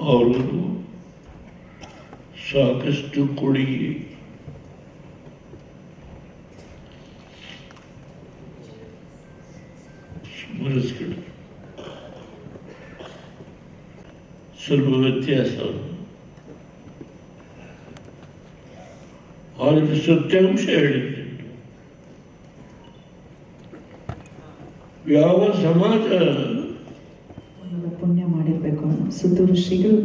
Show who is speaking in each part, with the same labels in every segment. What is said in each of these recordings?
Speaker 1: ಅವರು ಸಾಕಷ್ಟು ಕೊಡುಗೆ ಸ್ಮರಿಸ್ಕೊಳ್ಳಿ. ಸ್ವಲ್ಪ ವ್ಯತ್ಯಾಸ, ಆದರೆ ಸತ್ಯಾಂಶ ಹೇಳಿದ್ದೇನೆ. ಯಾವ ಸಮಾಜ
Speaker 2: ಪುಣ್ಯ ಮಾಡಿರಬೇಕು. ಸುತ್ತೂರು ಶ್ರೀಗಳು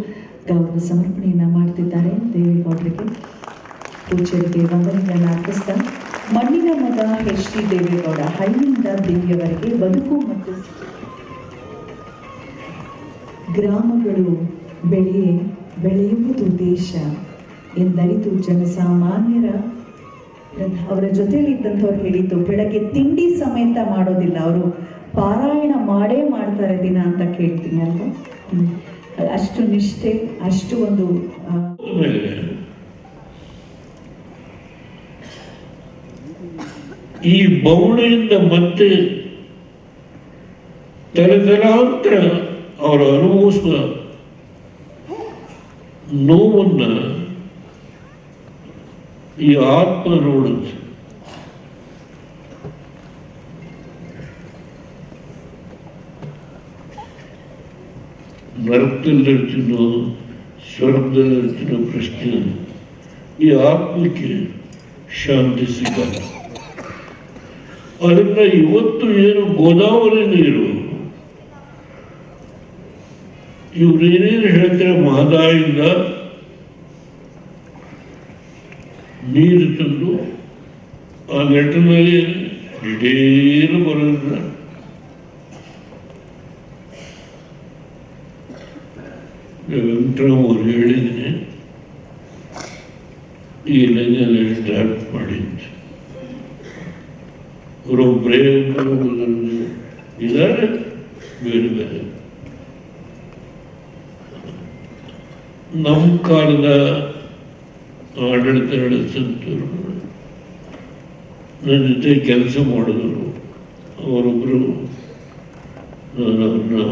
Speaker 2: ಗೌರವ ಸಮರ್ಪಣೆಯನ್ನು ಮಾಡ್ತಿದ್ದಾರೆ. ದೇವೇಗೌಡರಿಗೆ ಪೂಜ್ಯರಿಗೆ ವಂದನೆಗಳನ್ನು ಅರ್ಪಿಸ್ತಾ ಮಣ್ಣಿನ ಮಗ ಎಚ್ ಡಿ ದೇವೇಗೌಡ ಹಳ್ಳಿಯಿಂದ ದೇವಿಯವರೆಗೆ ಬದುಕು ಮತ್ತು ಗ್ರಾಮಗಳು ಬೆಳೆಯುವುದು ದೇಶ ಎಂದರಿತು ಜನಸಾಮಾನ್ಯರ ಅವರ ಜೊತೆಯಲ್ಲಿ ಇದ್ದಂಥವ್ರು ಹೇಳಿದ್ದು, ಬೆಳಗ್ಗೆ ತಿಂಡಿ ಸಮೇತ ಮಾಡೋದಿಲ್ಲ, ಅವರು ಪಾರಾಯಣ ಮಾಡೇ ಮಾಡ್ತಾರೆ ದಿನ ಅಂತ ಕೇಳ್ತೀನಿ ಅಲ್ವಾ. ಅಷ್ಟು ನಿಷ್ಠೆ, ಅಷ್ಟು ಒಂದು
Speaker 1: ಈ ಬವಣೆಯಿಂದ ಮತ್ತೆ ತಲೆತಲಾಂತರ ಅವರು ಅನುಭವಿಸುವ ನೋವನ್ನ ಈ ಆತ್ಮ ನೋಡುತ್ತೆ. ನರಕದಲ್ಲಿರ್ತೀನೋ ಸ್ವರ್ಗದಲ್ಲಿರ್ತೀನೋ ಪ್ರಶ್ನೆ, ಈ ಆತ್ಮಕ್ಕೆ ಶಾಂತಿ ಸಿಗಲ್ಲ. ಅದರಿಂದ ಇವತ್ತು ಏನು ಗೋದಾವರಿ ನೀರು ಇವ್ರೇನೇನು ಹೇಳ್ತಾರೆ, ಮಹದಾಯಿಂದ ನೀರು ತಂದು ಆ ನೆಟ್ಟಿನಲ್ಲಿ ಡಿಡೇರು ಬರೋದಿಲ್ಲ. ವೆಂಕಟರಾಮ್ ಅವರು ಹೇಳಿದ್ದೀನಿ, ಈ ಲೈನಲ್ಲಿ ಸ್ಟಾರ್ಟ್ ಮಾಡಿದ್ದು ಅವರೊಬ್ಬರೇ ಇದ್ದಾರೆ, ಬೇರೆ ಬೇರೆ. ನಮ್ಮ ಕಾಲದ ಆಡಳಿತ ನಡೆಸಂತರು ನನ್ನ ಜೊತೆ ಕೆಲಸ ಮಾಡಿದವರು ಅವರೊಬ್ಬರು ನಾನು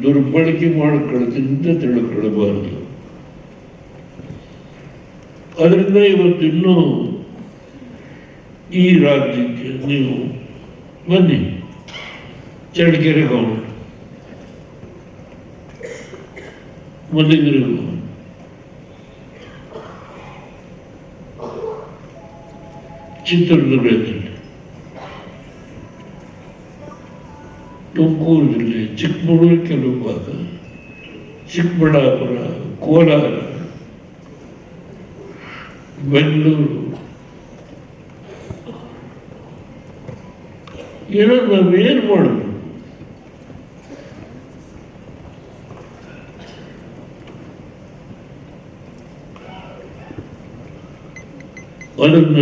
Speaker 1: ದುರ್ಬಳಕೆ ಮಾಡಿಕೊಳ್ಳೋದ್ರಿಂದ ತಿಳ್ಕೊಳ್ಬಾರದು. ಅದರಿಂದ ಇವತ್ತಿನ್ನೂ ಈ ರಾಜ್ಯಕ್ಕೆ ನೀವು ಬನ್ನಿ, ಚಳ್ಳಕೆರೆ ಗೌರ್ಮೆಂಟ್, ಮಲ್ಲಿಗರಿಗೂ ಚಿತ್ರದುರ್ಗದಲ್ಲಿ, ತುಮಕೂರು ಜಿಲ್ಲೆ, ಚಿಕ್ಕಮಗಳೂರು ಕೆಲವು ಭಾಗ, ಚಿಕ್ಕಬಳ್ಳಾಪುರ, ಕೋಲಾರ, ಬೆಂಗಳೂರು, ಏನೋ ನಾವೇನು ಮಾಡಬೇಕು? ಅದನ್ನ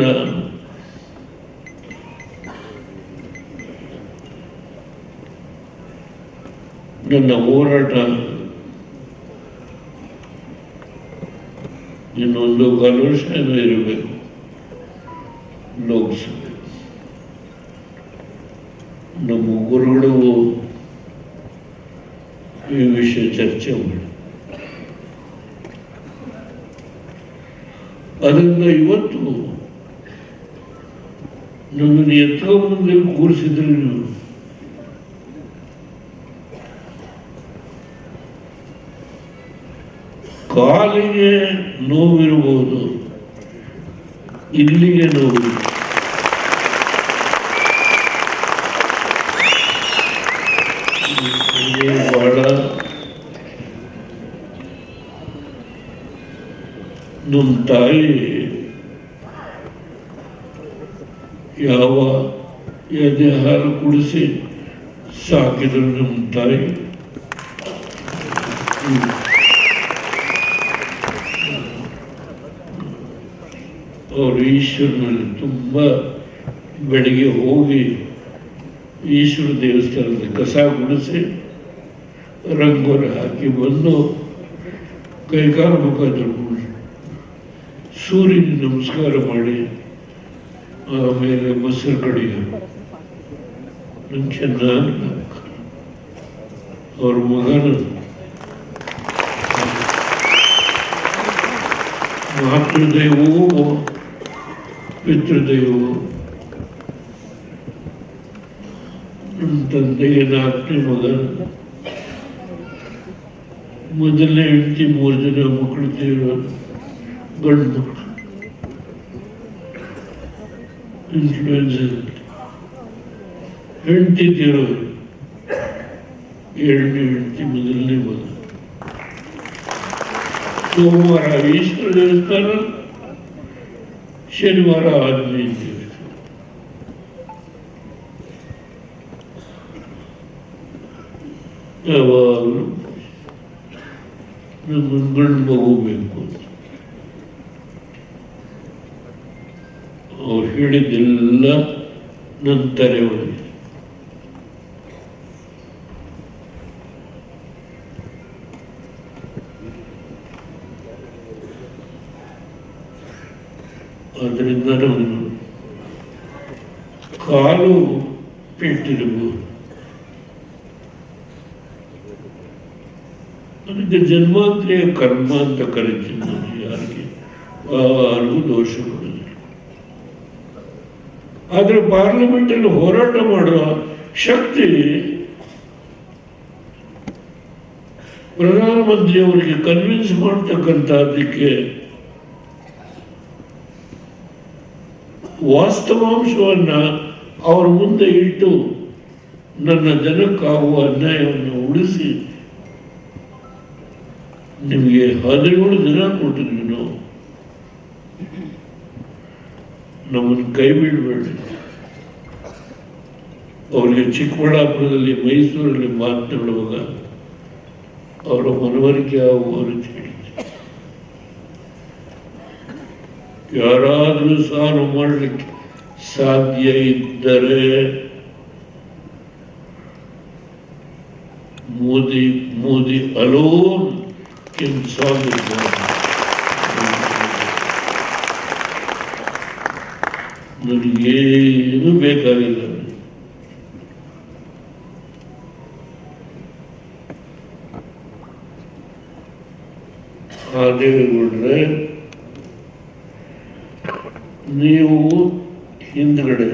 Speaker 1: ನನ್ನ ಹೋರಾಟ ಇನ್ನೊಂದು 1 ವರ್ಷ ಇರಬೇಕು ಲೋಕಸಭೆ. ನಮ್ಮ ಗುರುಗಳು ಈ ವಿಷಯ ಚರ್ಚೆ ಮಾಡಿ, ಅದರಿಂದ ಇವತ್ತು ನನ್ನನ್ನು ಎತ್ಕೊಂಡ್ಬಂದು ಕೂರಿಸಿದ್ರೆ ಕಾಲಿಗೆ ನೋವಿರಬಹುದು, ಇಲ್ಲಿಗೆ ನೋವು. ಬಹಳ ನಮ್ಮ ತಾಯಿ ಯಾವ ಎದೆ ಹಾಲು ಕುಡಿಸಿ ಸಾಕಿದ್ರು. ನಮ್ಮ ತಾಯಿ ಅವರು ಈಶ್ವರನಲ್ಲಿ ತುಂಬ ಬೆಳಿಗ್ಗೆ ಹೋಗಿ ಈಶ್ವರ ದೇವಸ್ಥಾನದ ಕಸ ಗುಡಿಸಿ ರಂಗೋಲಿ ಹಾಕಿ ಬಂದು ಕೈಕಾಲು ಮುಖ ತೊಳ್ಕೊಂಡು ಸೂರ್ಯನ ನಮಸ್ಕಾರ ಮಾಡಿ ಆಮೇಲೆ ಮೊಸರು ಕಡಿಯೋರು. ನಂಗೆ ಚೆನ್ನಾಗಿ ಅವ್ರ ಮಗನ ಮಾತೃದೈವವೋ ಪಿತೃದೈವವೋ. ನಮ್ಮ ತಂದೆಗೆ 4ನೇ ಮಗ, ಮೊದಲನೇ ಹೆಂಡತಿ 3 ಜನ ಮಕ್ಕಳು ತೀರೋದು, ಗಂಡು ಮಕ್ಕಳು. ಇನ್ಫ್ಲೂಯೆನ್ಸ್ ಹೆಂಡತಿ ತೀರೋದು, 2ನೇ ಹೆಂಡತಿ ಮೊದಲನೇ ಮಗ. ಸೋಮವಾರ ಈಶ್ವರ ದೇವಸ್ಥಾನ, ಶನಿವಾರ ಆಂಜನೇಯ ದೇವಸ್ಥಾನ. ಯಾವಾಗಲೂ ನಮ್ಮ ಗಂಡು ಮಗು ಬೇಕು ಅಂತ ಅವ್ರು ಹೇಳಿದ್ದೆಲ್ಲ ನನ್ನ ತಲೆ ಒಳಗೆ. ಅದರಿಂದ ನಮ್ಮನ್ನು ಕಾಲು ಪೆಟ್ಟಿರಬಹುದು. ಅದಕ್ಕೆ ಜನ್ಮಾಂತರಿಯ ಕರ್ಮ ಅಂತ ಕರಿತೀನಿ ನಾನು. ಯಾರಿಗೂ ದೋಷ ಕೊಡೋದಿಲ್ಲ. ಆದರೆ ಪಾರ್ಲಿಮೆಂಟಲ್ಲಿ ಹೋರಾಟ ಮಾಡುವ ಶಕ್ತಿ ಪ್ರಧಾನಮಂತ್ರಿಯವರಿಗೆ ಕನ್ವಿನ್ಸ್ ಮಾಡ್ತಕ್ಕಂಥದ್ದಕ್ಕೆ ವಾಸ್ತವಾಂಶವನ್ನ ಅವರ ಮುಂದೆ ಇಟ್ಟು ನನ್ನ ಜನಕ್ಕಾಗುವ ಅನ್ಯಾಯವನ್ನು ಉಳಿಸಿ ನಿಮಗೆ 17 ದಿನ ಕೊಟ್ಟಿದ್ವಿ ನಾವು. ನಮ್ಮನ್ನು ಕೈ ಬಿಡಬೇಡಿ. ಅವರಿಗೆ ಚಿಕ್ಕಬಳ್ಳಾಪುರದಲ್ಲಿ, ಮೈಸೂರಲ್ಲಿ ಮಾತನಾಡುವಾಗ ಅವರ ಮನವರಿಕೆ ಆಗುವ ರೀತಿ ಹೇಳಿದ್ದೆ. ಯಾರಾದರೂ ಸಾಲ್ವ್ ಮಾಡಲಿಕ್ಕೆ ಸಾಧ್ಯ ಇದ್ದರೆ Modi alone can solve the problem. ನನಗೇನು ಬೇಕಾಗಿಲ್ಲ. ದೇವೇಗೌಡ್ರೆ, ನೀವು ಹಿಂದ್ಗಡೆ